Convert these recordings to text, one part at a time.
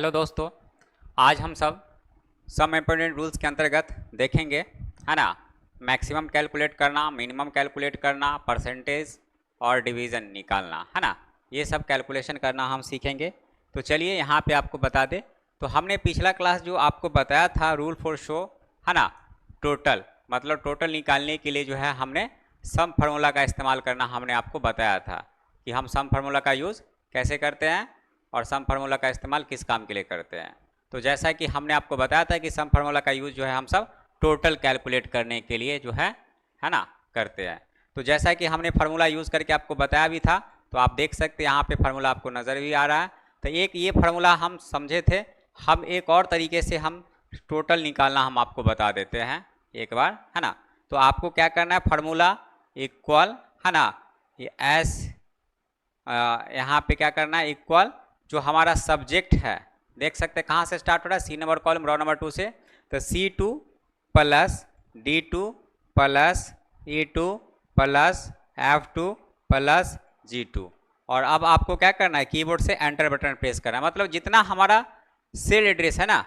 Hello दोस्तों, आज हम सब सम इम्पोर्टेंट रूल्स के अंतर्गत देखेंगे, है ना। मैक्सिमम कैलकुलेट करना, मिनिमम कैलकुलेट करना, परसेंटेज और डिवीज़न निकालना, है ना। ये सब कैलकुलेशन करना हम सीखेंगे। तो चलिए यहाँ पे आपको बता दें, तो हमने पिछला क्लास जो आपको बताया था रूल फॉर शो, है ना, टोटल मतलब टोटल निकालने के लिए जो है हमने सम फार्मूला का इस्तेमाल करना हमने आपको बताया था कि हम सम फार्मूला का यूज़ कैसे करते हैं और सम फार्मूला का इस्तेमाल किस काम के लिए करते हैं। तो जैसा कि हमने आपको बताया था कि सम फार्मूला का यूज़ जो है हम सब टोटल कैलकुलेट करने के लिए जो है ना, करते हैं। तो जैसा कि हमने फार्मूला यूज़ करके आपको बताया भी था, तो आप देख सकते हैं यहाँ पे फार्मूला आपको नज़र भी आ रहा है। तो एक ये फार्मूला हम समझे थे, हम एक और तरीके से हम टोटल निकालना हम आपको बता देते हैं एक बार, है ना। तो आपको क्या करना है, फार्मूला इक्वल, है ना, ये एस यहाँ पे क्या करना है, इक्वल जो हमारा सब्जेक्ट है, देख सकते हैं कहाँ से स्टार्ट हो रहा है, C number column row number 2 से। तो C2 plus D2 plus E2 plus F2 plus G2। और अब आपको क्या करना है, कीबोर्ड से एंटर बटन प्रेस करना है। मतलब जितना हमारा सेल एड्रेस है ना,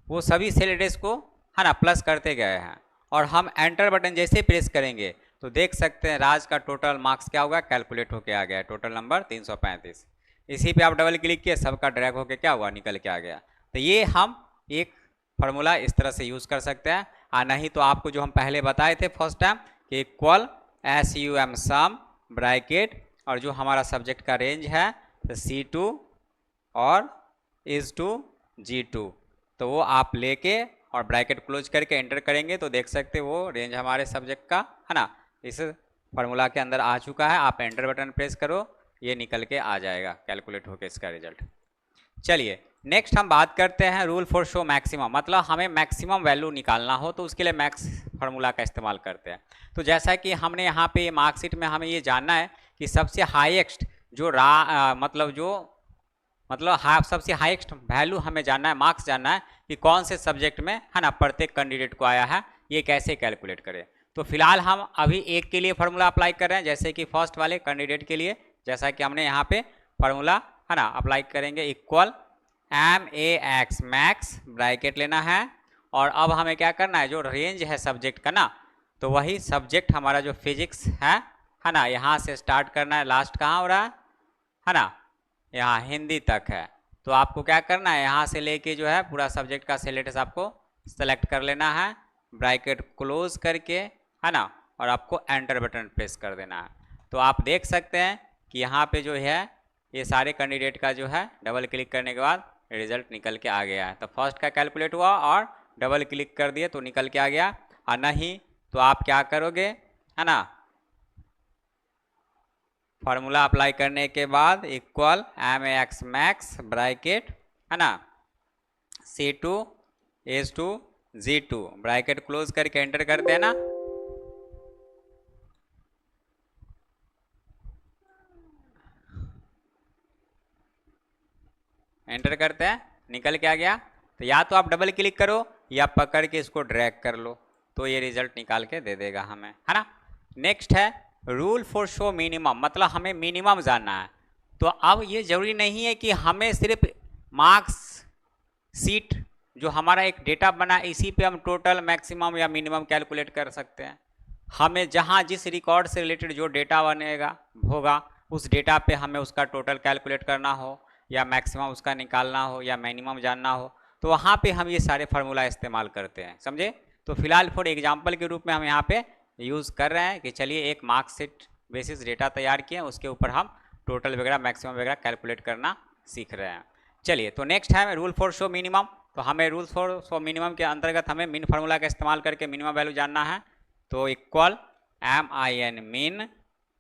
वो सभी सेल एड्रेस को, है ना, प्लस करते गए हैं। और हम एंटर बटन जैसे प्रेस करेंगे तो देख सकते हैं राज का टोटल मार्क्स क्या होगा, कैलकुलेट होके आ गया, टोटल नंबर 335। इसी पे आप डबल क्लिक किए, सबका ड्रैग होके क्या हुआ, निकल के आ गया। तो ये हम एक फार्मूला इस तरह से यूज़ कर सकते हैं। और नहीं तो आपको जो हम पहले बताए थे फर्स्ट टाइम कि इक्वल SUM सम ब्रैकेट और जो हमारा सब्जेक्ट का रेंज है तो C2 और इज टू G2, तो वो आप लेके और ब्रैकेट क्लोज करके एंटर करेंगे तो देख सकते वो रेंज हमारे सब्जेक्ट का, है ना, इस फार्मूला के अंदर आ चुका है। आप एंटर बटन प्रेस करो, ये निकल के आ जाएगा कैलकुलेट होके इसका रिजल्ट। चलिए नेक्स्ट हम बात करते हैं रूल फॉर शो मैक्सिमम, मतलब हमें मैक्सिमम वैल्यू निकालना हो तो उसके लिए मैक्स फार्मूला का इस्तेमाल करते हैं। तो जैसा कि हमने यहाँ पे मार्कशीट में हमें ये जानना है कि सबसे हाईएस्ट जो सबसे हाईएस्ट वैल्यू हमें जानना है, मार्क्स जानना है कि कौन से सब्जेक्ट में, है ना, प्रत्येक कैंडिडेट को आया है, ये कैसे कैलकुलेट करें। तो फिलहाल हम अभी एक के लिए फार्मूला अप्लाई कर रहे हैं, जैसे कि फर्स्ट वाले कैंडिडेट के लिए, जैसा कि हमने यहाँ पे फार्मूला, है ना, अप्लाई करेंगे इक्वल MAX मैक्स ब्रैकेट लेना है। और अब हमें क्या करना है, जो रेंज है सब्जेक्ट का ना, तो वही सब्जेक्ट हमारा जो फिजिक्स है ना, यहाँ से स्टार्ट करना है, लास्ट कहाँ हो रहा है ना, यहाँ हिंदी तक है। तो आपको क्या करना है, यहाँ से लेके जो है पूरा सब्जेक्ट का सिलेबस आपको सेलेक्ट कर लेना है, ब्रैकेट क्लोज करके, है ना, और आपको एंटर बटन प्रेस कर देना है। तो आप देख सकते हैं कि यहाँ पे जो है ये सारे कैंडिडेट का जो है डबल क्लिक करने के बाद रिजल्ट निकल के आ गया है। तो फर्स्ट का कैलकुलेट हुआ और डबल क्लिक कर दिए तो निकल के आ गया। और नहीं तो आप क्या करोगे, है ना, फार्मूला अप्लाई करने के बाद इक्वल MAX मैक्स ब्रैकेट, है ना, C2 H2 G2 bracket close करके एंटर कर देना। एंटर करते हैं, निकल के आ गया। तो या तो आप डबल क्लिक करो या पकड़ के इसको ड्रैग कर लो, तो ये रिजल्ट निकाल के दे देगा हमें, है ना। नेक्स्ट है रूल फॉर शो मिनिमम, मतलब हमें मिनिमम जानना है। तो अब ये जरूरी नहीं है कि हमें सिर्फ मार्क्स सीट जो हमारा एक डेटा बना इसी पे हम टोटल मैक्सिमम या मिनिमम कैलकुलेट कर सकते हैं। हमें जहाँ जिस रिकॉर्ड से रिलेटेड जो डेटा बनेगा होगा उस डेटा पे हमें उसका टोटल कैलकुलेट करना हो या मैक्सिमम उसका निकालना हो या मिनिमम जानना हो, तो वहाँ पे हम ये सारे फार्मूला इस्तेमाल करते हैं, समझे। तो फिलहाल फॉर एग्जांपल के रूप में हम यहाँ पे यूज़ कर रहे हैं कि चलिए एक मार्कशीट बेसिस डेटा तैयार किए, उसके ऊपर हम टोटल वगैरह मैक्सिमम वगैरह कैलकुलेट करना सीख रहे हैं। चलिए तो नेक्स्ट है रूल फॉर शो मिनिमम। तो हमें रूल फॉर शो मिनिमम के अंतर्गत हमें मिन फार्मूला का इस्तेमाल करके मिनिमम वैल्यू जानना है। तो इक्वल MIN मिन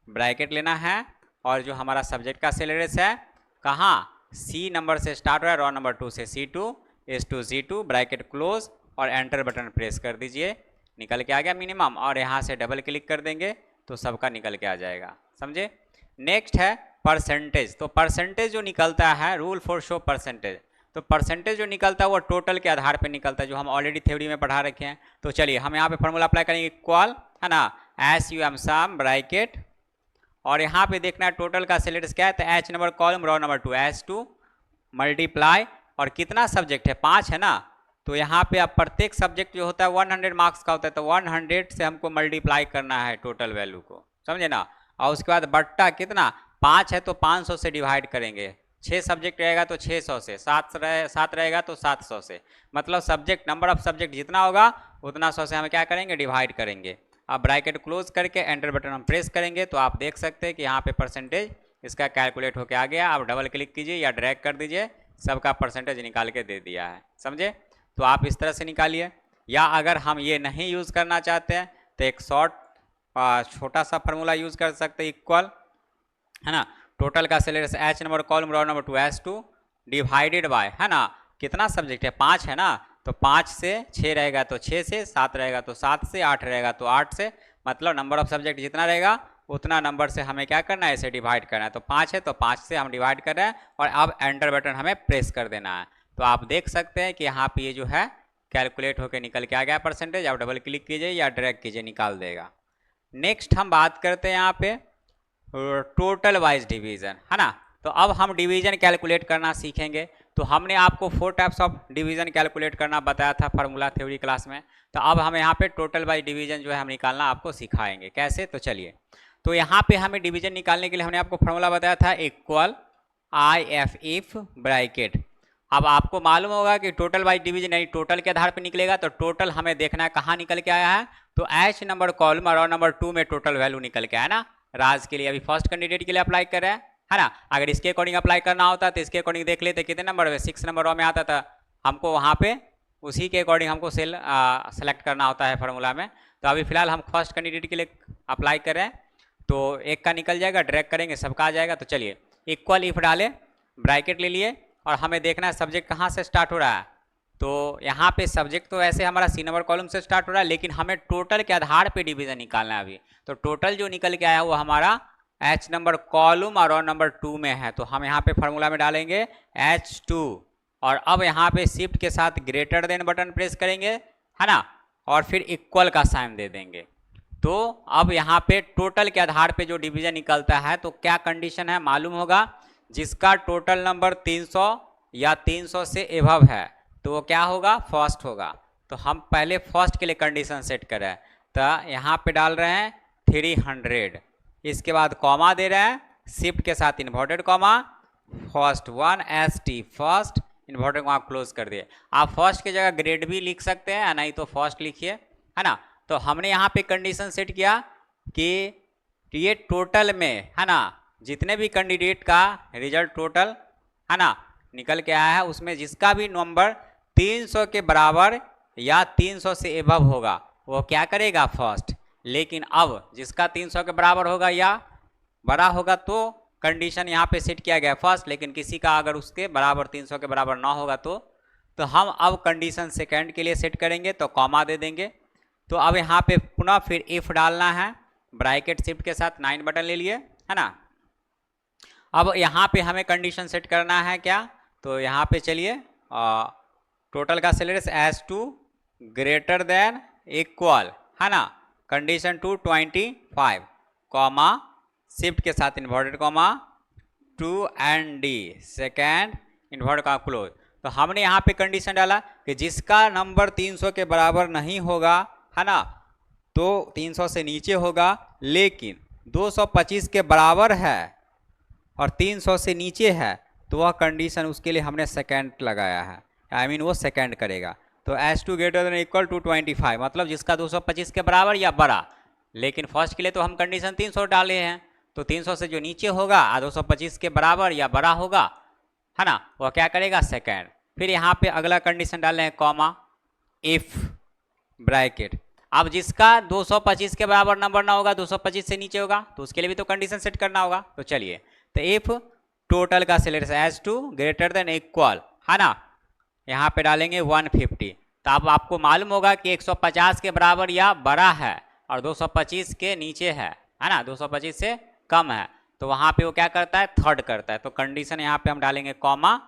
ब्रैकेट लेना है और जो हमारा सब्जेक्ट का सिलेबस है कहाँ, C नंबर से स्टार्ट हो रहा है, रो नंबर 2 से C2 H2 G2 bracket close और एंटर बटन प्रेस कर दीजिए, निकल के आ गया मिनिमम। और यहाँ से डबल क्लिक कर देंगे तो सबका निकल के आ जाएगा, समझे। नेक्स्ट है परसेंटेज। तो परसेंटेज जो निकलता है रूल फॉर शो परसेंटेज, तो परसेंटेज जो निकलता है वो टोटल के आधार पे निकलता है, जो हम ऑलरेडी थ्योरी में पढ़ा रखे हैं। तो चलिए हम यहाँ पे फॉर्मूला अप्लाई करेंगे इक्वल, है ना, SUM सम ब्रैकेट और यहाँ पे देखना है टोटल का सिलेबस क्या है, तो H number column row number 2 H2 multiply और कितना सब्जेक्ट है, 5 है ना, तो यहाँ पे अब प्रत्येक सब्जेक्ट जो होता है 100 मार्क्स का होता है, तो 100 से हमको मल्टीप्लाई करना है टोटल वैल्यू को, समझे ना। और उसके बाद बट्टा कितना, 5 है तो 500 से डिवाइड करेंगे, 6 सब्जेक्ट रहेगा तो 600 से, 7 रहेगा तो 700 से, मतलब सब्जेक्ट नंबर ऑफ सब्जेक्ट जितना होगा उतना 100 से हम क्या करेंगे, डिवाइड करेंगे। अब ब्रैकेट क्लोज करके एंटर बटन हम प्रेस करेंगे तो आप देख सकते हैं कि यहाँ पे परसेंटेज इसका कैलकुलेट होके आ गया। आप डबल क्लिक कीजिए या ड्रैग कर दीजिए, सबका परसेंटेज निकाल के दे दिया है, समझे। तो आप इस तरह से निकालिए, या अगर हम ये नहीं यूज़ करना चाहते हैं तो एक छोटा सा फार्मूला यूज़ कर सकते हैं, इक्वल, है ना, टोटल का सेलेरियस H number column row number 2S2 divided by, है ना, कितना सब्जेक्ट है, 5 है ना, तो 5 से 6 रहेगा तो 6 से, 7 रहेगा तो 7 से, 8 रहेगा तो 8 से, मतलब नंबर ऑफ सब्जेक्ट जितना रहेगा उतना नंबर से हमें क्या करना है, इसे डिवाइड करना है। तो 5 है तो 5 से हम डिवाइड कर रहे हैं और अब एंटर बटन हमें प्रेस कर देना है। तो आप देख सकते हैं कि यहाँ पे ये जो है कैलकुलेट होकर निकल के आ गया परसेंटेज। आप डबल क्लिक कीजिए या ड्रैग कीजिए, निकाल देगा। नेक्स्ट हम बात करते हैं यहाँ पे टोटल वाइज डिवीजन, है ना। तो अब हम डिवीजन कैलकुलेट करना सीखेंगे। तो हमने आपको 4 टाइप्स ऑफ डिवीजन कैलकुलेट करना बताया था फार्मूला थ्योरी क्लास में। तो अब हम यहाँ पे टोटल वाइज डिवीजन जो है हम निकालना आपको सिखाएंगे कैसे। तो चलिए, तो यहाँ पे हमें डिवीजन निकालने के लिए हमने आपको फार्मूला बताया था इक्वल IF इफ ब्रैकेट। अब आपको मालूम होगा कि टोटल वाइज डिवीजन यानी टोटल के आधार पर निकलेगा, तो टोटल हमें देखना है कहाँ निकल के आया है। तो H नंबर कॉलम और नंबर 2 में टोटल वैल्यू निकल के आया ना। राज के लिए अभी फर्स्ट कैंडिडेट के लिए अप्लाई कर रहे हैं, है ना। अगर इसके अकॉर्डिंग अप्लाई करना होता तो इसके अकॉर्डिंग देख लेते कितने नंबर में, 6 नंबर में आता था, हमको वहाँ पे उसी के अकॉर्डिंग हमको सेलेक्ट करना होता है फार्मूला में। तो अभी फिलहाल हम फर्स्ट कैंडिडेट के लिए अप्लाई करें, तो एक का निकल जाएगा, ड्रैग करेंगे सबका आ जाएगा। तो चलिए, इक्वल इफ डाले, ब्रैकेट ले लिए और हमें देखना है सब्जेक्ट कहाँ से स्टार्ट हो रहा है। तो यहाँ पे सब्जेक्ट तो ऐसे हमारा C नंबर कॉलम से स्टार्ट हो रहा है, लेकिन हमें टोटल के आधार पे डिवीजन निकालना है अभी। तो टोटल जो निकल के आया वो हमारा H नंबर कॉलम और रो नंबर 2 में है। तो हम यहाँ पे फार्मूला में डालेंगे H2 और अब यहाँ पे शिफ्ट के साथ ग्रेटर देन बटन प्रेस करेंगे, है ना, और फिर इक्वल का साइन दे देंगे। तो अब यहाँ पे टोटल के आधार पे जो डिवीजन निकलता है तो क्या कंडीशन है मालूम होगा, जिसका टोटल नंबर 300 या 300 से एबव है तो वो क्या होगा, फर्स्ट होगा। तो हम पहले फर्स्ट के लिए कंडीशन सेट करें, तो यहाँ पे डाल रहे हैं 300, इसके बाद कॉमा दे रहे हैं, शिफ्ट के साथ inverted comma, first 1ST first, inverted comma close कर दिए। आप फर्स्ट की जगह ग्रेड भी लिख सकते हैं, नहीं तो फर्स्ट लिखिए, है ना। तो हमने यहाँ पे कंडीशन सेट किया कि ये टोटल में, है ना, जितने भी कैंडिडेट का रिजल्ट टोटल, है ना, निकल के आया है उसमें जिसका भी नंबर 300 के बराबर या 300 से एबव होगा वो क्या करेगा, फर्स्ट। लेकिन अब जिसका 300 के बराबर होगा या बड़ा होगा तो कंडीशन यहाँ पे सेट किया गया फर्स्ट, लेकिन किसी का अगर उसके बराबर 300 के बराबर ना होगा तो हम अब कंडीशन सेकंड के लिए सेट करेंगे, तो कॉमा दे देंगे। तो अब यहाँ पे पुनः फिर इफ डालना है, ब्रैकेट शिफ्ट के साथ 9 बटन ले लिए, है ना। अब यहाँ पे हमें कंडीशन सेट करना है क्या, तो यहाँ पे चलिए टोटल का सेलेरियस H2 ग्रेटर देन इक्वल, है ना, कंडीशन 225 कॉमा शिफ्ट के साथ inverted comma 2ND second inverted comma close. तो हमने यहाँ पे कंडीशन डाला कि जिसका नंबर 300 के बराबर नहीं होगा, है ना, तो 300 से नीचे होगा, लेकिन 225 के बराबर है और 300 से नीचे है, तो वह कंडीशन उसके लिए हमने सेकंड लगाया है, आई मीन वो सेकंड करेगा। तो H2 ग्रेटर देन इक्वल 225, मतलब जिसका 225 के बराबर या बड़ा। लेकिन फर्स्ट के लिए तो हम कंडीशन 300 डाले हैं, तो 300 से जो नीचे होगा 225 के बराबर या बड़ा होगा, है ना, वह क्या करेगा, सेकंड। फिर यहाँ पे अगला कंडीशन डाले हैं कॉमा इफ ब्रैकेट। अब जिसका 225 के बराबर नंबर ना होगा, 225 से नीचे होगा, तो उसके लिए भी तो कंडीशन सेट करना होगा। तो चलिए, तो इफ टोटल का सेलेरियस H2 ग्रेटर देन इक्वल, है ना, यहाँ पे डालेंगे 150। तो अब आपको मालूम होगा कि 150 के बराबर या बड़ा है और 225 के नीचे है ना, 225 से कम है, तो वहाँ पे वो क्या करता है, थर्ड करता है। तो कंडीशन यहाँ पे हम डालेंगे कॉमा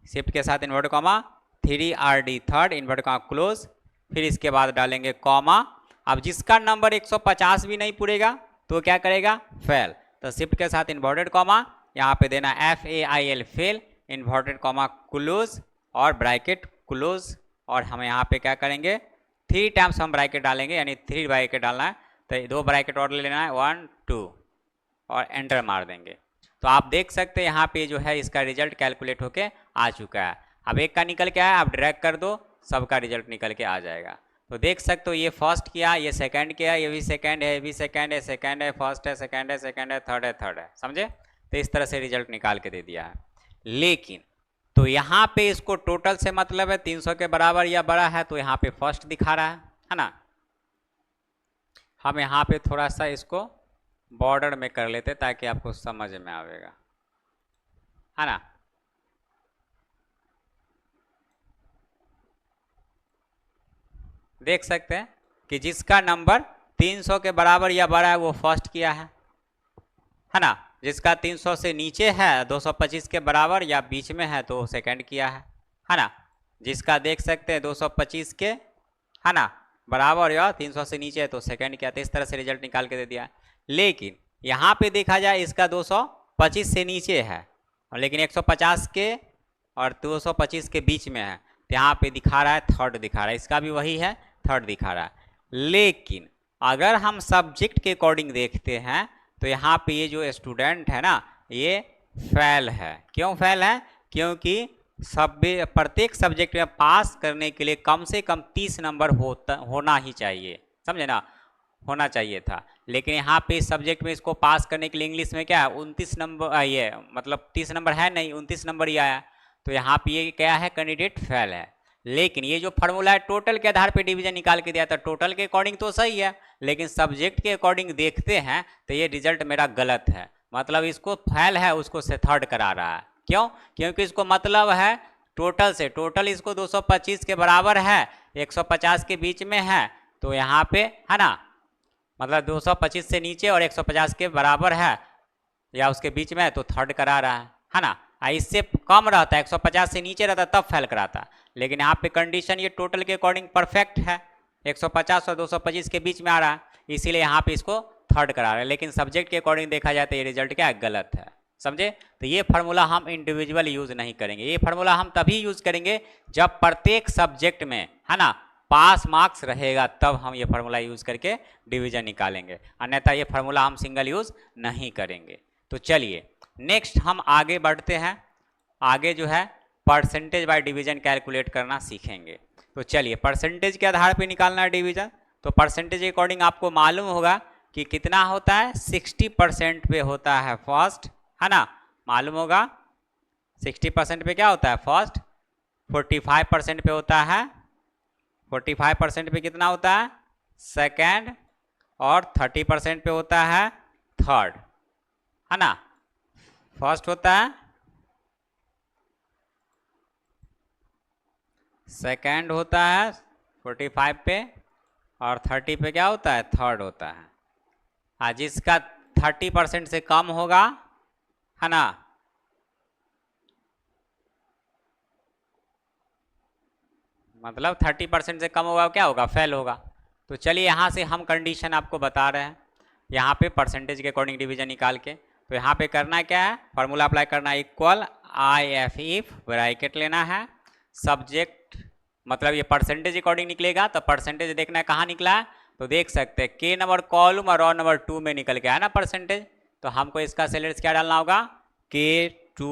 शिफ्ट के साथ invert comma 3RD third invert comma close, फिर इसके बाद डालेंगे कॉमा। अब जिसका नंबर 150 भी नहीं पूरेगा तो क्या करेगा, फेल। तो शिफ्ट के साथ इन्वर्टेड कॉमा यहाँ पे देना FAIL fail inverted comma close, और ब्रैकेट क्लोज, और हम यहाँ पे क्या करेंगे 3 टाइम्स हम ब्रैकेट डालेंगे, यानी 3 ब्रैकेट डालना है, तो 2 ब्रैकेट और ले लेना है 1 2 और एंटर मार देंगे। तो आप देख सकते हैं यहाँ पे जो है इसका रिजल्ट कैलकुलेट होके आ चुका है। अब एक का निकल के आया, आप ड्रैग कर दो, सबका रिजल्ट निकल के आ जाएगा। तो देख सकते हो ये फर्स्ट किया, ये सेकंड किया, ये भी सेकंड है, ये भी सेकंड है, सेकंड है, फर्स्ट है, सेकंड है, सेकंड है, थर्ड है, थर्ड है, समझे। तो इस तरह से रिजल्ट निकाल के दे दिया है। लेकिन तो यहाँ पे इसको टोटल से मतलब है 300 के बराबर या बड़ा है, तो यहाँ पे फर्स्ट दिखा रहा है ना। हम यहाँ पे थोड़ा सा इसको बॉर्डर में कर लेते ताकि आपको समझ में आएगा, है ना। देख सकते हैं कि जिसका नंबर 300 के बराबर या बड़ा है वो फर्स्ट किया है ना। जिसका 300 से नीचे है 225 के बराबर या बीच में है तो सेकंड किया है ना। जिसका देख सकते हैं 225 के है ना बराबर या 300 से नीचे है तो सेकंड किया। तो इस तरह से रिजल्ट निकाल के दे दिया। लेकिन यहाँ पे देखा जाए इसका 225 से नीचे है, लेकिन 150 के और 225 के बीच में है, तो यहाँ पे दिखा रहा है थर्ड दिखा रहा है। इसका भी वही है, थर्ड दिखा रहा है। लेकिन अगर हम सब्जेक्ट के अकॉर्डिंग देखते हैं तो यहाँ पे ये जो स्टूडेंट है ना ये फेल है। क्यों फेल है? क्योंकि प्रत्येक सब्जेक्ट में पास करने के लिए कम से कम 30 नंबर होना ही चाहिए, समझे ना, होना चाहिए था। लेकिन यहाँ पे इस सब्जेक्ट में इसको पास करने के लिए इंग्लिश में क्या है 29 नंबर, ये मतलब 30 नंबर है नहीं, 29 नंबर ही आया। तो यहाँ पे ये क्या है, कैंडिडेट फेल है। लेकिन ये जो फार्मूला है टोटल के आधार पे डिवीजन निकाल के दिया था, टोटल के अकॉर्डिंग तो सही है, लेकिन सब्जेक्ट के अकॉर्डिंग देखते हैं तो ये रिजल्ट मेरा गलत है। मतलब इसको फेल है, उसको से थर्ड करा रहा है। क्यों? क्योंकि इसको मतलब है टोटल से, टोटल इसको 225 के बराबर है, 150 के बीच में है, तो यहाँ पे है ना मतलब 225 से नीचे और 150 के बराबर है या उसके बीच में है तो थर्ड करा रहा है ना। इससे कम रहता है, 150 से नीचे रहता तब फेल कराता। लेकिन यहाँ पे कंडीशन ये टोटल के अकॉर्डिंग परफेक्ट है, 150 और 225 के बीच में आ रहा है, इसीलिए यहाँ पे इसको थर्ड करा रहा है। लेकिन सब्जेक्ट के अकॉर्डिंग देखा जाए तो ये रिजल्ट क्या है, गलत है, समझे। तो ये फार्मूला हम इंडिविजुअल यूज नहीं करेंगे। ये फार्मूला हम तभी यूज करेंगे जब प्रत्येक सब्जेक्ट में है ना पास मार्क्स रहेगा, तब हम ये फार्मूला यूज करके डिवीजन निकालेंगे, अन्यथा ये फार्मूला हम सिंगल यूज नहीं करेंगे। तो चलिए नेक्स्ट हम आगे बढ़ते हैं। आगे जो है परसेंटेज बाय डिवीजन कैलकुलेट करना सीखेंगे। तो चलिए परसेंटेज के आधार पे निकालना है डिवीजन। तो परसेंटेज के अकॉर्डिंग आपको मालूम होगा कि कितना होता है, 60% पे होता है फर्स्ट, है ना, मालूम होगा 60% पे क्या होता है फर्स्ट, 45% पे होता है, 45% पे कितना होता है सेकेंड, और 30% पे होता है थर्ड, है ना। फर्स्ट होता है, सेकेंड होता है 45 पे, और 30 पे क्या होता है थर्ड होता है। जिसका 30% से कम होगा, है ना, मतलब 30% से कम होगा क्या होगा, फेल होगा। तो चलिए यहाँ से हम कंडीशन आपको बता रहे हैं, यहाँ पे परसेंटेज के अकॉर्डिंग डिवीजन निकाल के। तो यहाँ पे करना क्या है, फार्मूला अप्लाई करना है, equal I F if bracket लेना है, सब्जेक्ट मतलब ये परसेंटेज अकॉर्डिंग निकलेगा, तो परसेंटेज देखना है कहाँ निकला है, तो देख सकते हैं के नंबर कॉलम और रॉ नंबर 2 में निकल गया है ना परसेंटेज। तो हमको इसका सेलेक्ट क्या डालना होगा, K2,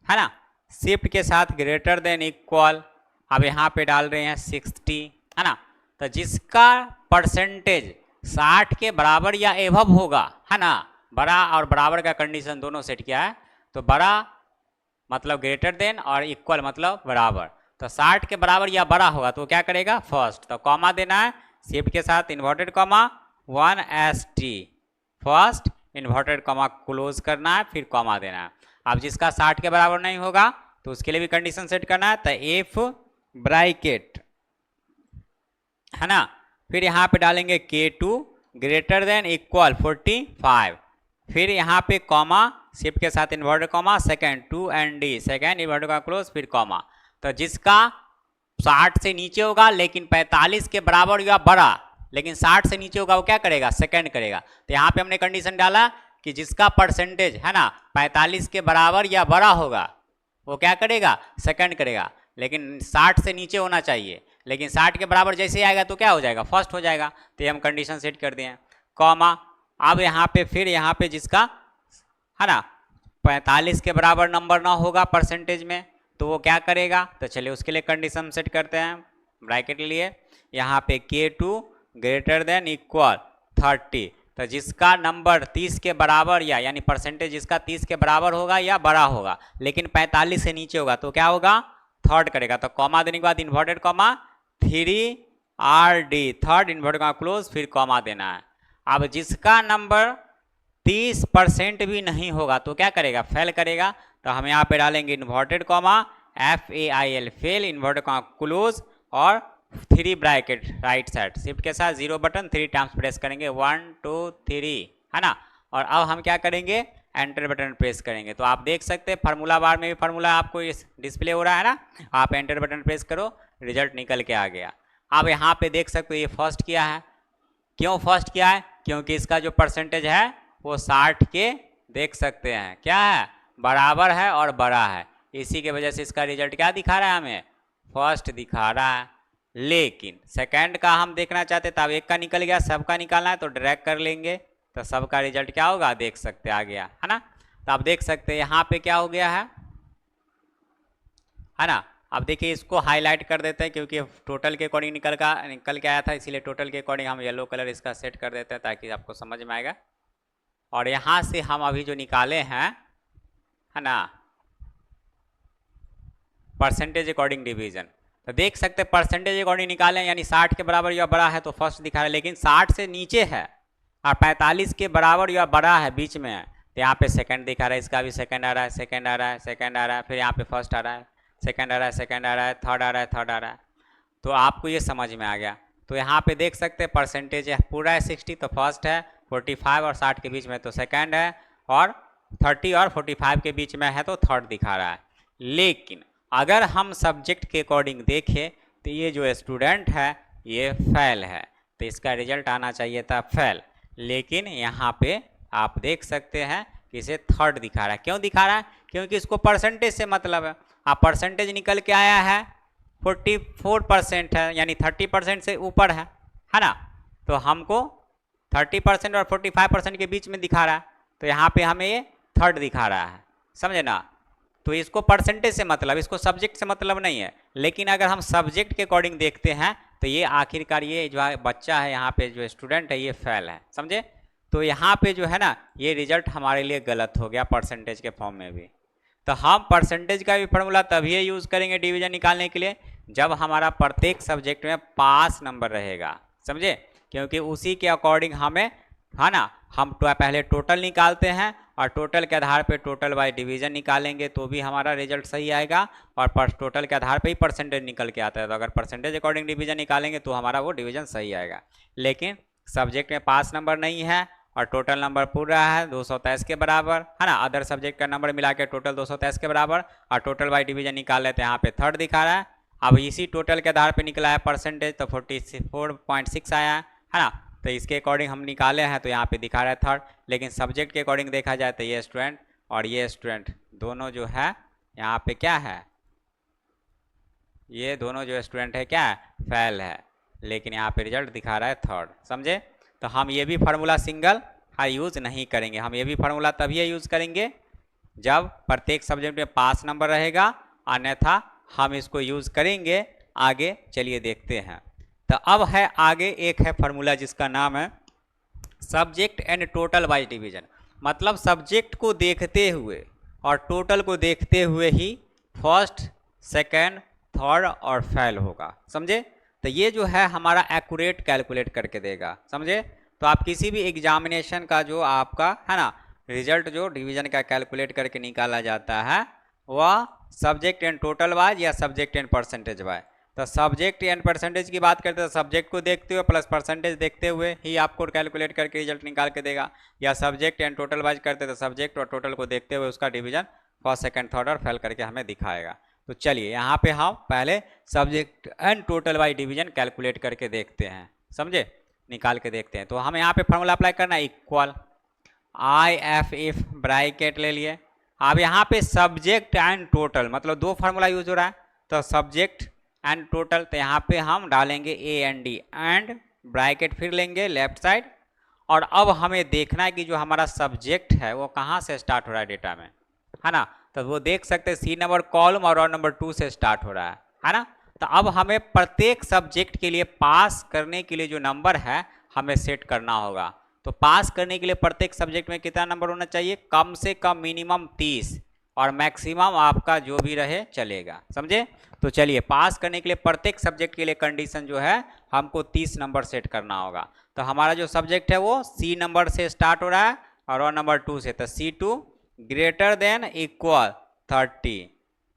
है ना, शिफ्ट के साथ ग्रेटर देन इक्वल, अब यहाँ पे डाल रहे हैं 60, है ना। तो जिसका परसेंटेज 60 के बराबर या एभव होगा, है ना, बड़ा और बराबर का कंडीशन दोनों सेट किया है, तो बड़ा मतलब ग्रेटर देन और इक्वल मतलब बराबर। तो 60 के बराबर या बड़ा होगा तो क्या करेगा फर्स्ट, तो कॉमा देना है, शिफ्ट के साथ inverted comma 1ST, first inverted comma close करना है, फिर कॉमा देना है। अब जिसका 60 के बराबर नहीं होगा तो उसके लिए भी कंडीशन सेट करना है, तो एफ ब्रैकेट, है ना, फिर यहाँ पे डालेंगे K2 ग्रेटर देन इक्वल 45, फिर यहाँ पे कॉमा, शिफ्ट के साथ inverted comma, second 2ND, second inverted comma close, फिर कॉमा। तो जिसका 60 से नीचे होगा लेकिन 45 के बराबर या बड़ा, लेकिन 60 से नीचे होगा वो क्या करेगा, सेकंड करेगा। तो यहाँ पे हमने कंडीशन डाला कि जिसका परसेंटेज है ना 45 के बराबर या बड़ा होगा वो क्या करेगा, सेकंड करेगा। लेकिन 60 से नीचे होना चाहिए, लेकिन 60 के बराबर जैसे ही आएगा तो क्या हो जाएगा, फर्स्ट हो जाएगा। तो ये हम कंडीशन सेट कर दिए हैं, कॉमा। अब यहाँ पे फिर यहाँ पे जिसका है ना 45 के बराबर नंबर ना होगा परसेंटेज में, तो वो क्या करेगा, तो चलिए उसके लिए कंडीशन सेट करते हैं, ब्रैकेट लिए यहाँ पे K2 ग्रेटर देन इक्वल 30। तो जिसका नंबर 30 के बराबर या यानी परसेंटेज जिसका 30 के बराबर होगा या बड़ा होगा लेकिन 45 से नीचे होगा तो क्या होगा, थर्ड करेगा। तो कॉमा देने के बाद inverted comma 3RD, third inverted comma close, फिर कॉमा देना है। अब जिसका नंबर 30% भी नहीं होगा तो क्या करेगा, फेल करेगा। तो हम यहाँ पे डालेंगे inverted comma FAIL, fail, inverted comma close और 3 ब्रैकेट राइट साइड, शिफ्ट के साथ 0 बटन 3 टाइम्स प्रेस करेंगे, 1 2 3, है ना। और अब हम क्या करेंगे, एंटर बटन प्रेस करेंगे। तो आप देख सकते हैं फार्मूला बार में भी फार्मूला आपको इस डिस्प्ले हो रहा है ना, आप एंटर बटन प्रेस करो, रिजल्ट निकल के आ गया। आप यहाँ पे देख सकते हो ये फर्स्ट किया है, क्यों फर्स्ट किया है, क्योंकि इसका जो परसेंटेज है वो 60 के देख सकते हैं क्या है, बराबर है और बड़ा है, इसी के वजह से इसका रिजल्ट क्या दिखा रहा है, हमें फर्स्ट दिखा रहा है। लेकिन सेकंड का हम देखना चाहते तो अब एक का निकल गया, सबका निकालना है तो ड्रैग कर लेंगे, तो सबका रिजल्ट क्या होगा देख सकते आ गया, है ना। तो आप देख सकते हैं यहाँ पे क्या हो गया है ना। अब देखिए इसको हाईलाइट कर देते हैं क्योंकि टोटल के अकॉर्डिंग निकल के आया था, इसीलिए टोटल के अकॉर्डिंग हम येलो कलर इसका सेट कर देते हैं ताकि आपको समझ में आएगा। और यहाँ से हम अभी जो निकाले हैं है ना परसेंटेज अकॉर्डिंग डिवीजन, तो देख सकते हैं परसेंटेज अकॉर्डिंग निकालें यानी 60 के बराबर या बड़ा है तो फर्स्ट दिखा रहा है, लेकिन 60 से नीचे है और 45 के बराबर या बड़ा है, बीच में है, तो यहाँ पे सेकंड दिखा रहा है, इसका भी सेकंड आ रहा है, सेकंड आ रहा है, सेकंड आ रहा है, फिर यहाँ पे फर्स्ट आ रहा है, सेकंड आ रहा है, सेकंड आ रहा है, थर्ड आ रहा है, थर्ड आ रहा है। तो आपको ये समझ में आ गया। तो यहाँ पे देख सकते हैं परसेंटेज है पूरा है 60 तो फर्स्ट है, 45 और 60 के बीच में तो सेकंड है, और 30 और 45 के बीच में है तो थर्ड दिखा रहा है। लेकिन अगर हम सब्जेक्ट के अकॉर्डिंग देखें तो ये जो स्टूडेंट है ये फेल है, तो इसका रिजल्ट आना चाहिए था फेल, लेकिन यहाँ पे आप देख सकते हैं कि इसे थर्ड दिखा रहा है। क्यों दिखा रहा है, क्योंकि इसको परसेंटेज से मतलब है। आप परसेंटेज निकल के आया है 44% है, यानी 30% से ऊपर है ना, तो हमको 30% और 45% के बीच में दिखा रहा है, तो यहाँ पे हमें ये थर्ड दिखा रहा है, समझे ना। तो इसको परसेंटेज से मतलब, इसको सब्जेक्ट से मतलब नहीं है। लेकिन अगर हम सब्जेक्ट के अकॉर्डिंग देखते हैं तो ये आखिरकार ये जो बच्चा है यहाँ पे जो स्टूडेंट है ये फेल है, समझे। तो यहाँ पे जो है ना ये रिजल्ट हमारे लिए गलत हो गया परसेंटेज के फॉर्म में भी। तो हम परसेंटेज का भी फार्मूला तभी यूज़ करेंगे डिवीजन निकालने के लिए जब हमारा प्रत्येक सब्जेक्ट में पास नंबर रहेगा, समझे, क्योंकि उसी के अकॉर्डिंग हमें है ना हम पहले टोटल निकालते हैं और टोटल के आधार पे टोटल बाय डिवीजन निकालेंगे तो भी हमारा रिजल्ट सही आएगा, और टोटल के आधार पे ही परसेंटेज निकल के आता है। तो अगर परसेंटेज अकॉर्डिंग डिवीजन निकालेंगे तो हमारा वो डिवीजन सही आएगा। लेकिन सब्जेक्ट में पास नंबर नहीं है और टोटल नंबर पूरा है 223 के बराबर, है ना, अदर सब्जेक्ट का नंबर मिला के टोटल 223 के बराबर, और टोटल बाय डिवीजन निकाल लेते हैं, यहाँ पे थर्ड दिखा रहा है। अब इसी टोटल के आधार पे निकला है परसेंटेज तो 44.6 आया है ना, तो इसके अकॉर्डिंग हम निकाले हैं तो यहाँ पे दिखा रहा है थर्ड। लेकिन सब्जेक्ट के अकॉर्डिंग देखा जाए तो ये स्टूडेंट और ये स्टूडेंट दोनों जो है यहाँ पे क्या है, ये दोनों जो स्टूडेंट है क्या है, फेल है, लेकिन यहाँ पे रिजल्ट दिखा रहा है थर्ड, समझे। तो हम ये भी फार्मूला सिंगल यूज़ नहीं करेंगे, हम ये भी फार्मूला तभी यूज़ करेंगे जब प्रत्येक सब्जेक्ट में पास नंबर रहेगा, अन्यथा हम इसको यूज़ करेंगे आगे। चलिए देखते हैं। तो अब है आगे एक है फार्मूला जिसका नाम है subject and total by division, मतलब सब्जेक्ट को देखते हुए और टोटल को देखते हुए ही फर्स्ट सेकंड थर्ड और फेल होगा, समझे। तो ये जो है हमारा एक्यूरेट कैलकुलेट करके देगा, समझे। तो आप किसी भी एग्जामिनेशन का जो आपका है ना रिजल्ट जो डिवीजन का कैलकुलेट करके निकाला जाता है वह सब्जेक्ट एंड टोटल वाइज या सब्जेक्ट एंड परसेंटेज वाइज। तो सब्जेक्ट एंड परसेंटेज की बात करते हैं तो सब्जेक्ट को देखते हुए प्लस परसेंटेज देखते हुए ही आपको कैलकुलेट करके रिजल्ट निकाल के देगा, या सब्जेक्ट एंड टोटल वाइज करते तो सब्जेक्ट और टोटल को देखते हुए उसका डिवीजन फर्स्ट सेकंड थर्ड और फेल करके हमें दिखाएगा। तो चलिए यहाँ पे हम पहले subject and total wise division calculate करके देखते हैं, समझे, निकाल के देखते हैं। तो हम यहाँ पे फॉर्मूला अप्लाई करना है इक्वल IF ब्रैकेट ले लिए। अब यहाँ पे सब्जेक्ट एंड टोटल मतलब दो फार्मूला यूज हो रहा है, तो सब्जेक्ट एंड टोटल, तो यहाँ पे हम डालेंगे A N D and bracket फिर लेंगे लेफ्ट साइड। और अब हमें देखना है कि जो हमारा सब्जेक्ट है वो कहाँ से स्टार्ट हो रहा है डेटा में, है ना। तो वो देख सकते हैं सी नंबर कॉलम और रोल नंबर 2 से स्टार्ट हो रहा है ना। तो अब हमें प्रत्येक सब्जेक्ट के लिए पास करने के लिए जो नंबर है हमें सेट करना होगा। तो पास करने के लिए प्रत्येक सब्जेक्ट में कितना नंबर होना चाहिए, कम से कम मिनिमम 30 और मैक्सिमम आपका जो भी रहे चलेगा, समझे। तो चलिए पास करने के लिए प्रत्येक सब्जेक्ट के लिए कंडीशन जो है हमको 30 नंबर सेट करना होगा। तो हमारा जो सब्जेक्ट है वो सी नंबर से स्टार्ट हो रहा है और रोल नंबर 2 से, तो C2 greater than equal 30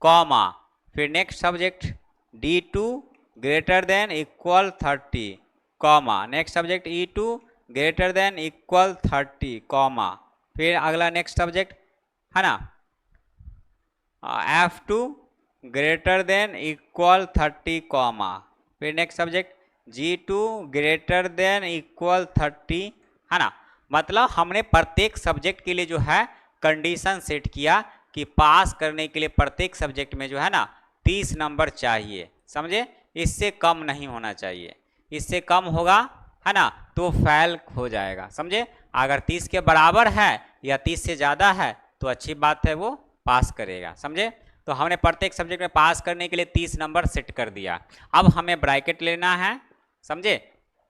comma, फिर next subject D2 greater than equal 30 comma, next subject E2 greater than equal 30 comma, फिर अगला नेक्स्ट सब्जेक्ट है ना F2 greater than equal 30 comma, फिर next subject G2 greater than equal 30, है ना। मतलब हमने प्रत्येक सब्जेक्ट के लिए जो है कंडीशन सेट किया कि पास करने के लिए प्रत्येक सब्जेक्ट में जो है ना 30 नंबर चाहिए, समझे। इससे कम नहीं होना चाहिए, इससे कम होगा है ना तो फेल हो जाएगा, समझे। अगर 30 के बराबर है या 30 से ज़्यादा है तो अच्छी बात है, वो पास करेगा, समझे। तो हमने प्रत्येक सब्जेक्ट में पास करने के लिए 30 नंबर सेट कर दिया। अब हमें ब्रैकेट लेना है, समझे,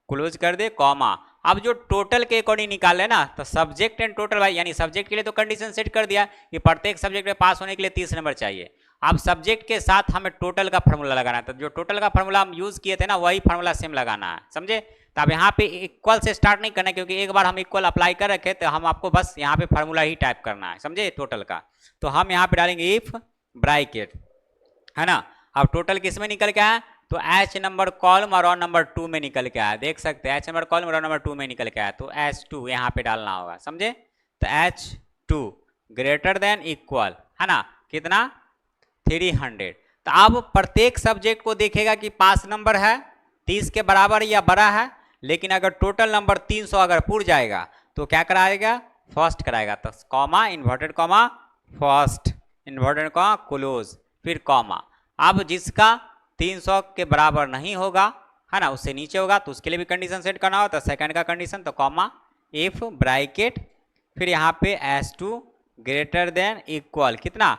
क्लोज कर दे कॉमा। अब जो टोटल के अकॉर्डिंग निकाले ना, तो सब्जेक्ट एंड टोटल भाई, यानी सब्जेक्ट के लिए तो कंडीशन सेट कर दिया कि प्रत्येक सब्जेक्ट में पास होने के लिए 30 नंबर चाहिए। अब सब्जेक्ट के साथ हमें टोटल का फार्मूला लगाना है, तो जो टोटल का फार्मूला हम यूज किए थे ना वही फार्मूला सेम लगाना है, समझे। तो अब यहाँ पे इक्वल से स्टार्ट नहीं करना है, क्योंकि एक बार हम इक्वल अप्लाई कर रखे तो हम आपको बस यहाँ पे फार्मूला ही टाइप करना है, समझे, टोटल का। तो हम यहाँ पे डालेंगे इफ ब्रैकेट, है ना। अब टोटल किस में निकल के आया, तो H नंबर कॉलम और रोल नंबर 2 में निकल के आया, देख सकते हैं H नंबर कॉलम और रोल नंबर 2 में निकल के आया, तो H2 यहाँ पे डालना होगा, समझे। तो H2 ग्रेटर देन इक्वल, है ना, कितना 300। तो अब प्रत्येक सब्जेक्ट को देखेगा कि पास नंबर है 30 के बराबर या बड़ा है, लेकिन अगर टोटल नंबर 300 अगर पूर जाएगा तो क्या कराएगा, फर्स्ट कराएगा। तो comma inverted comma first inverted comma close फिर कॉमा। अब जिसका 300 के बराबर नहीं होगा, है ना, उससे नीचे होगा तो उसके लिए भी कंडीशन सेट करना हो, तो सेकंड का कंडीशन, तो कॉमा इफ ब्रैकेट फिर यहाँ पे S2 ग्रेटर देन इक्वल कितना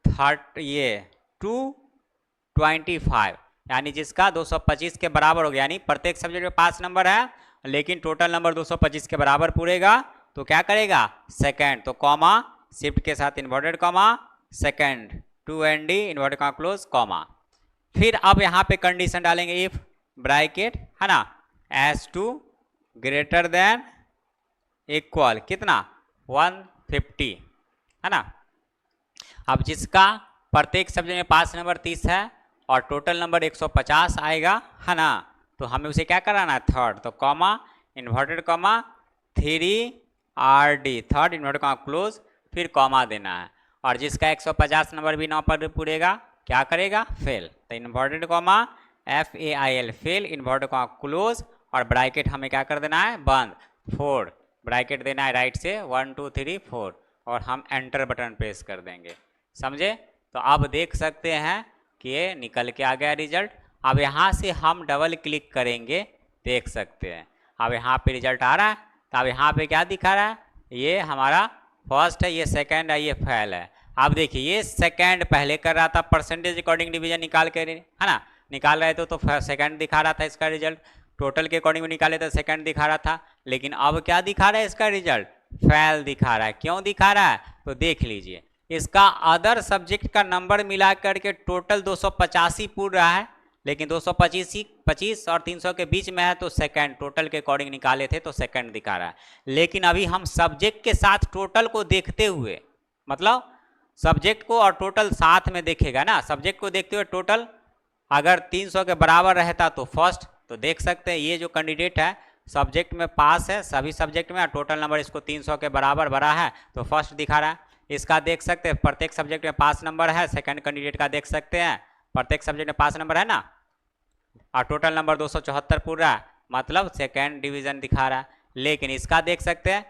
225, यानी जिसका 225 के बराबर हो गया, यानी प्रत्येक सब्जेक्ट में 5 नंबर है लेकिन टोटल नंबर 225 के बराबर पूरेगा तो क्या करेगा सेकंड, तो कॉमा शिफ्ट के साथ inverted comma second 2ND inverted comma close comma. फिर अब यहाँ पे कंडीशन डालेंगे इफ ब्रैकेट, है ना, S2 ग्रेटर देन इक्वल कितना 150, है ना। अब जिसका प्रत्येक सब्जेक्ट में पास नंबर 30 है और टोटल नंबर 150 आएगा, है ना, तो हमें उसे क्या कराना है थर्ड, तो comma inverted comma 3RD third inverted comma close फिर कॉमा देना है। और जिसका 150 नंबर भी 9 पर पूरेगा क्या करेगा फेल, तो inverted comma FAIL fail inverted comma close और ब्रैकेट हमें क्या कर देना है बंद 4 ब्रैकेट देना है राइट से 1 2 3 4 और हम एंटर बटन प्रेस कर देंगे, समझे। तो अब देख सकते हैं कि ये निकल के आ गया रिजल्ट। अब यहाँ से हम डबल क्लिक करेंगे, देख सकते हैं अब यहाँ पे रिजल्ट आ रहा है। तो अब यहाँ पे क्या दिखा रहा है, ये हमारा फर्स्ट है, ये सेकंड है, ये फेल है। अब देखिए ये सेकंड पहले कर रहा था परसेंटेज अकॉर्डिंग डिवीजन निकाल के, है ना, निकाल रहे थे तो सेकंड दिखा रहा था इसका रिजल्ट, टोटल के अकॉर्डिंग निकाले तो सेकंड दिखा रहा था, लेकिन अब क्या दिखा रहा है इसका रिजल्ट फेल दिखा रहा है। क्यों दिखा रहा है तो देख लीजिए, इसका अदर सब्जेक्ट का नंबर मिला करके टोटल 285 पूर रहा है, लेकिन 225 और 300 के बीच में है तो सेकंड टोटल के अकॉर्डिंग निकाले थे तो सेकंड दिखा रहा है। लेकिन अभी हम सब्जेक्ट के साथ टोटल को देखते हुए, मतलब सब्जेक्ट को और टोटल साथ में देखेगा ना, सब्जेक्ट को देखते हुए टोटल अगर 300 के बराबर रहता तो फर्स्ट, तो देख सकते हैं ये जो कैंडिडेट है सब्जेक्ट में पास है सभी सब्जेक्ट में और टोटल नंबर इसको 300 के बराबर बड़ा है तो फर्स्ट दिखा रहा है। इसका देख सकते हैं प्रत्येक सब्जेक्ट में पास नंबर है, सेकंड कैंडिडेट का देख सकते हैं प्रत्येक सब्जेक्ट में पास नंबर है ना, और टोटल नंबर 274 पूरा है, मतलब सेकंड डिवीजन दिखा रहा है। लेकिन इसका देख सकते हैं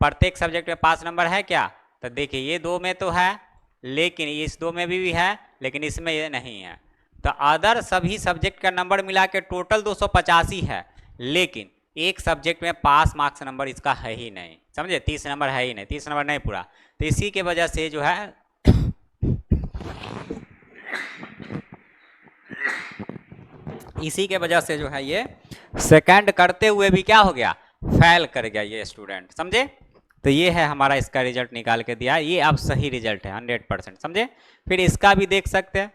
प्रत्येक सब्जेक्ट में पास नंबर है क्या, तो देखिए ये 2 में तो है, लेकिन इस 2 में भी है, लेकिन इसमें ये नहीं है। तो अदर सभी सब्जेक्ट का नंबर मिला के टोटल 285 है, लेकिन एक सब्जेक्ट में पास मार्क्स नंबर इसका है ही नहीं, समझे, 30 नंबर है ही नहीं, 30 नंबर नहीं पूरा। तो इसी के वजह से जो है इसी के वजह से जो है ये सेकंड करते हुए भी क्या हो गया, फेल कर गया ये स्टूडेंट, समझे। तो ये है हमारा इसका रिजल्ट निकाल के दिया, ये अब सही रिजल्ट है 100%, समझे। फिर इसका भी देख सकते हैं,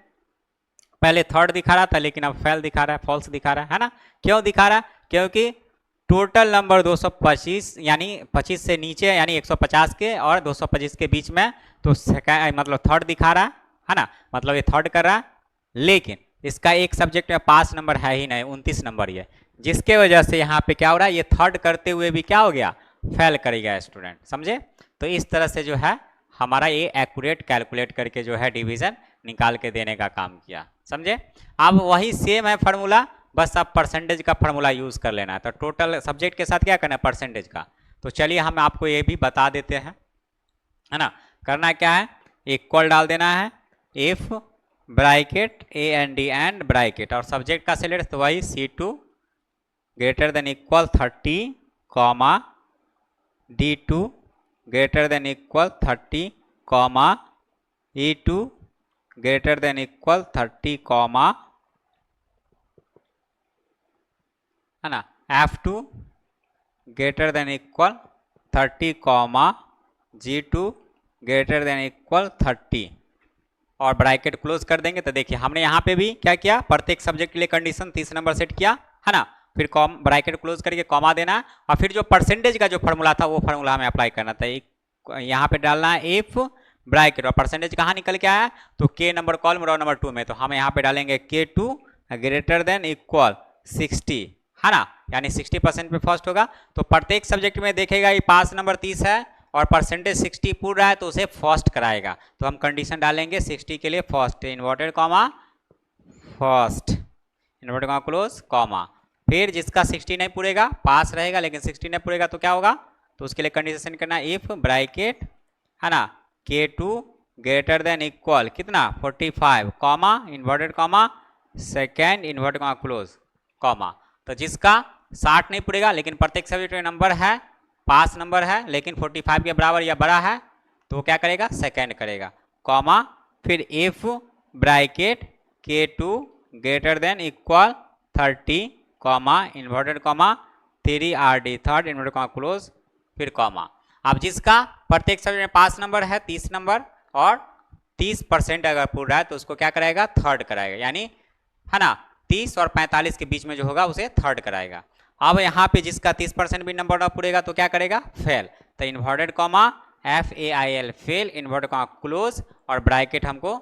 पहले थर्ड दिखा रहा था लेकिन अब फेल दिखा रहा है, फॉल्स दिखा रहा है ना। क्यों दिखा रहा है, क्योंकि टोटल नंबर 225 यानी 25 से नीचे यानी 150 के और 225 के बीच में, तो सेकंड मतलब थर्ड दिखा रहा है ना, मतलब ये थर्ड कर रहा है, लेकिन इसका एक सब्जेक्ट में पास नंबर है ही नहीं, 29 नंबर ये, जिसके वजह से यहाँ पे क्या हो रहा है, ये थर्ड करते हुए भी क्या हो गया, फेल करेगा स्टूडेंट, समझे। तो इस तरह से जो है हमारा ये एक्यूरेट कैलकुलेट करके जो है डिवीजन निकाल के देने का काम किया, समझे। अब वही सेम है फार्मूला, बस अब परसेंटेज का फार्मूला यूज कर लेना है। तो टोटल सब्जेक्ट के साथ क्या करना है, परसेंटेज का। तो चलिए हम आपको ये भी बता देते हैं, है ना। करना क्या है, इक्वल डाल देना है, if bracket A and D and bracket, और सब्जेक्ट का सिलेक्ट तो वही C2 greater than equal 30 comma D2 greater than equal 30 comma E2 greater than equal 30 comma, है ना, F2 greater than equal 30 comma G2 greater than equal 30, और bracket close कर देंगे। तो देखिए हमने यहाँ पे भी क्या किया, प्रत्येक सब्जेक्ट के लिए कंडीशन 30 नंबर सेट किया, है ना। फिर कॉम ब्रैकेट क्लोज करके कॉमा देना है, और फिर जो परसेंटेज का जो फार्मूला था वो फार्मूला हमें अप्लाई करना था। यहाँ पे डालना है इफ ब्रैकेट, और परसेंटेज कहाँ निकल के आया, तो के नंबर कॉलम रो नंबर 2 में, तो हम यहाँ पे डालेंगे K2 ग्रेटर देन इक्वल 60, है ना, यानी 60% पे फर्स्ट होगा। तो प्रत्येक सब्जेक्ट में देखेगा ये पास नंबर 30 है और परसेंटेज 60 पूरा रहा है, तो उसे फर्स्ट कराएगा। तो हम कंडीशन डालेंगे 60 के लिए first, inverted comma first, inverted comma close comma. फिर जिसका 60 नहीं पूरेगा पास रहेगा, लेकिन 60 नहीं पूरेगा तो क्या होगा, तो उसके लिए कंडीशन करना इफ ब्रैकेट, है ना, K2 ग्रेटर देन इक्वल कितना 45 comma inverted comma second inverted comma close comma. तो जिसका 60 नहीं पूरेगा लेकिन प्रत्येक सब्जेक्ट में नंबर है, पास नंबर है, लेकिन 45 के बराबर या बड़ा है, तो वो क्या करेगा, सेकेंड करेगा कॉमा। फिर if bracket K2 greater than equal 30 comma inverted comma 3RD third inverted comma close, फिर कॉमा। अब जिसका प्रत्येक सब्जेक्ट में पास नंबर है 30 नंबर और 30% अगर पूरा है तो उसको क्या कराएगा, थर्ड कराएगा, यानी, है ना, 30 और 45 के बीच में जो होगा उसे थर्ड कराएगा। अब यहाँ पे जिसका 30% भी नंबर ना पूरेगा तो क्या करेगा, फेल। तो inverted comma FAIL fail inverted comma close, और ब्रैकेट हमको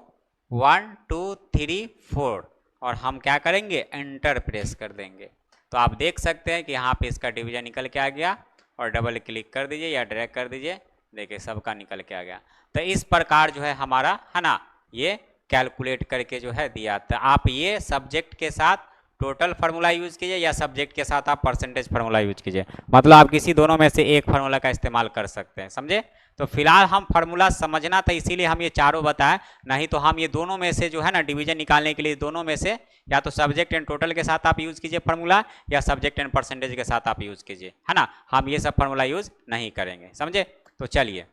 1 2 3 4, और हम क्या करेंगे, एंटर प्रेस कर देंगे। तो आप देख सकते हैं कि यहाँ पे इसका डिवीजन निकल के आ गया, और डबल क्लिक कर दीजिए या ड्रैग कर दीजिए, देखिए सबका निकल के आ गया। तो इस प्रकार जो है हमारा, है ना, ये कैलकुलेट करके जो है दिया। तो आप ये सब्जेक्ट के साथ टोटल फार्मूला यूज कीजिए या सब्जेक्ट के साथ आप परसेंटेज फार्मूला यूज कीजिए, मतलब आप किसी दोनों में से एक फार्मूला का इस्तेमाल कर सकते हैं, समझे। तो फिलहाल हम फार्मूला समझना था इसीलिए हम ये चारों बताएं, नहीं तो हम ये दोनों में से जो है ना डिवीजन निकालने के लिए दोनों में से या तो सब्जेक्ट एंड टोटल के साथ आप यूज कीजिए फार्मूला, या सब्जेक्ट एंड परसेंटेज के साथ आप यूज कीजिए, है ना। हम ये सब फार्मूला यूज नहीं करेंगे, समझे। तो चलिए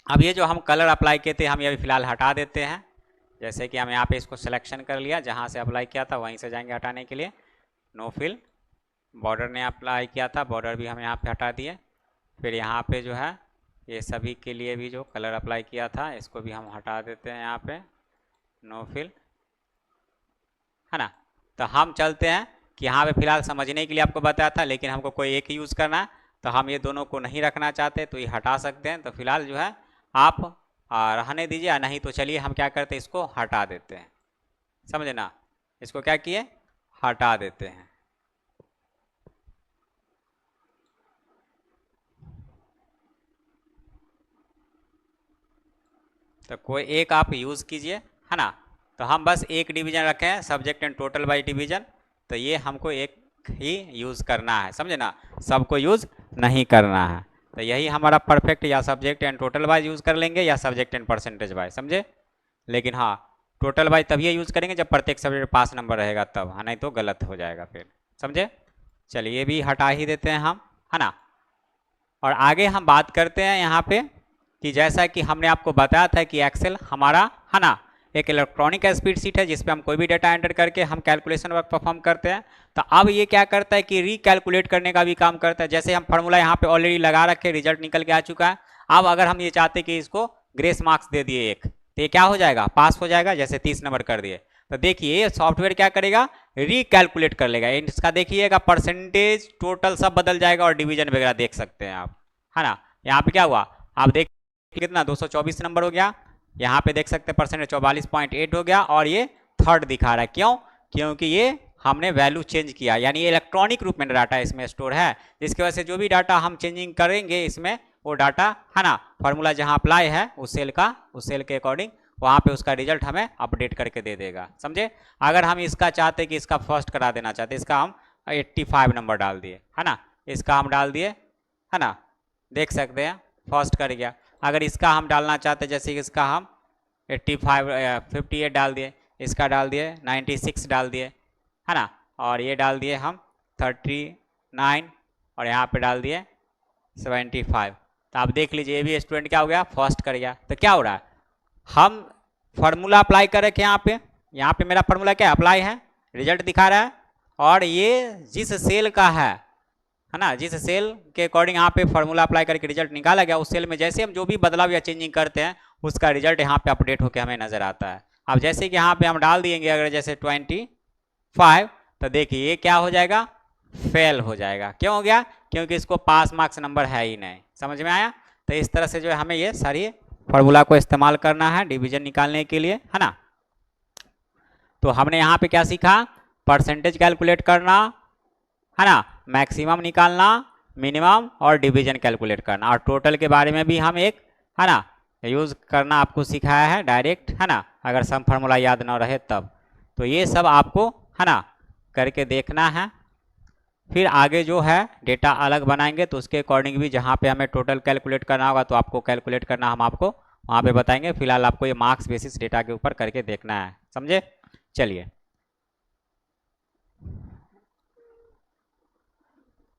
अब ये जो हम कलर अप्लाई किए थे हम ये अभी फिलहाल हटा देते हैं। जैसे कि हम यहाँ पे इसको सिलेक्शन कर लिया, जहाँ से अप्लाई किया था वहीं से जाएंगे हटाने के लिए, नो फिल। बॉर्डर ने अप्लाई किया था, बॉर्डर भी हम यहाँ पे हटा दिए। फिर यहाँ पे जो है ये सभी के लिए भी जो कलर अप्लाई किया था इसको भी हम हटा देते हैं यहाँ पे, नो फिल, है ना। तो हम चलते हैं कि यहाँ पे फिलहाल समझने के लिए आपको बताया था, लेकिन हमको कोई एक यूज़ करना है, तो हम ये दोनों को नहीं रखना चाहते तो ये हटा सकते हैं। तो फिलहाल जो है आप रहने दीजिए, या नहीं तो चलिए हम क्या करते हैं, इसको हटा देते हैं, समझे ना। इसको क्या किए, हटा देते हैं। तो कोई एक आप यूज़ कीजिए, है ना। तो हम बस एक डिवीजन रखे हैं, subject and total by division, तो ये हमको एक ही यूज़ करना है, समझे ना, सबको यूज़ नहीं करना है। तो यही हमारा परफेक्ट, या subject and total wise use कर लेंगे या सब्जेक्ट एंड परसेंटेज वाइज, समझे। लेकिन हाँ टोटल बाई तभी यूज़ करेंगे जब प्रत्येक सब्जेक्ट में पास नंबर रहेगा तब, है नहीं तो गलत हो जाएगा फिर, समझे। चलिए ये भी हटा ही देते हैं हम, है ना। और आगे हम बात करते हैं यहाँ पे कि जैसा कि हमने आपको बताया था कि एक्सेल हमारा, है ना, एक इलेक्ट्रॉनिक स्प्रेडशीट है जिसपे हम कोई भी डाटा एंटर करके हम कैलकुलेशन वर्क परफॉर्म करते हैं। तो अब ये क्या करता है कि रिकैलकुलेट करने का भी काम करता है। जैसे हम फार्मूला यहाँ पे ऑलरेडी लगा रखे, रिजल्ट निकल के आ चुका है। अब अगर हम ये चाहते हैं कि इसको ग्रेस मार्क्स दे दिए एक, तो ये क्या हो जाएगा, पास हो जाएगा। जैसे 30 नंबर कर दिए तो देखिए सॉफ्टवेयर क्या करेगा, रिकैलकुलेट कर लेगा। इसका देखिएगा परसेंटेज टोटल सब बदल जाएगा और डिवीजन वगैरह देख सकते हैं आप, है ना। यहाँ पे क्या हुआ, आप देख कितना 224 नंबर हो गया। यहाँ पे देख सकते हैं परसेंटेज 44.8 हो गया और ये थर्ड दिखा रहा है। क्यों, क्योंकि ये हमने वैल्यू चेंज किया, यानी ये इलेक्ट्रॉनिक रूप में डाटा इसमें स्टोर है, जिसकी वजह से जो भी डाटा हम चेंजिंग करेंगे इसमें वो डाटा, है ना, फार्मूला जहाँ अप्लाई है उस सेल के अकॉर्डिंग वहाँ पे उसका रिजल्ट हमें अपडेट करके दे देगा, समझे। अगर हम इसका चाहते कि इसका फर्स्ट करा देना चाहते, इसका हम 85 नंबर डाल दिए, है ना, इसका हम डाल दिए, है ना, देख सकते हैं फर्स्ट कर गया। अगर इसका हम डालना चाहते जैसे इसका हम 58 डाल दिए, इसका डाल दिए 96 डाल दिए, है ना, और ये डाल दिए हम 39 और यहाँ पे डाल दिए 75। तो आप देख लीजिए ये भी स्टूडेंट क्या हो गया, फर्स्ट कर गया। तो क्या हो रहा है, हम फार्मूला अप्लाई कर रखे यहाँ पे मेरा फार्मूला क्या अप्लाई है, रिजल्ट दिखा रहा है, और ये जिस सेल का है ना, जिस सेल के अकॉर्डिंग यहाँ पे फार्मूला अप्लाई करके रिजल्ट निकाला गया, उस सेल में जैसे हम जो भी बदलाव या चेंजिंग करते हैं उसका रिजल्ट यहाँ पे अपडेट होकर हमें नजर आता है। अब जैसे कि यहाँ पे हम डाल देंगे अगर जैसे 25, तो देखिए ये क्या हो जाएगा, फेल हो जाएगा। क्यों हो गया, क्योंकि इसको पास मार्क्स नंबर है ही नहीं, समझ में आया। तो इस तरह से जो है हमें ये सारी फार्मूला को इस्तेमाल करना है डिवीजन निकालने के लिए, है ना। तो हमने यहाँ पे क्या सीखा, परसेंटेज कैलकुलेट करना, है ना, मैक्सिमम निकालना, मिनिमम और डिवीजन कैलकुलेट करना, और टोटल के बारे में भी हम एक, है ना, यूज़ करना आपको सिखाया है डायरेक्ट, है ना, अगर सम फार्मूला याद ना रहे तब। तो ये सब आपको, है ना, करके देखना है। फिर आगे जो है डेटा अलग बनाएंगे तो उसके अकॉर्डिंग भी जहाँ पे हमें टोटल कैलकुलेट करना होगा तो आपको कैलकुलेट करना हम आपको वहाँ पे बताएंगे। फिलहाल आपको ये मार्क्स बेसिस डेटा के ऊपर करके देखना है, समझे। चलिए।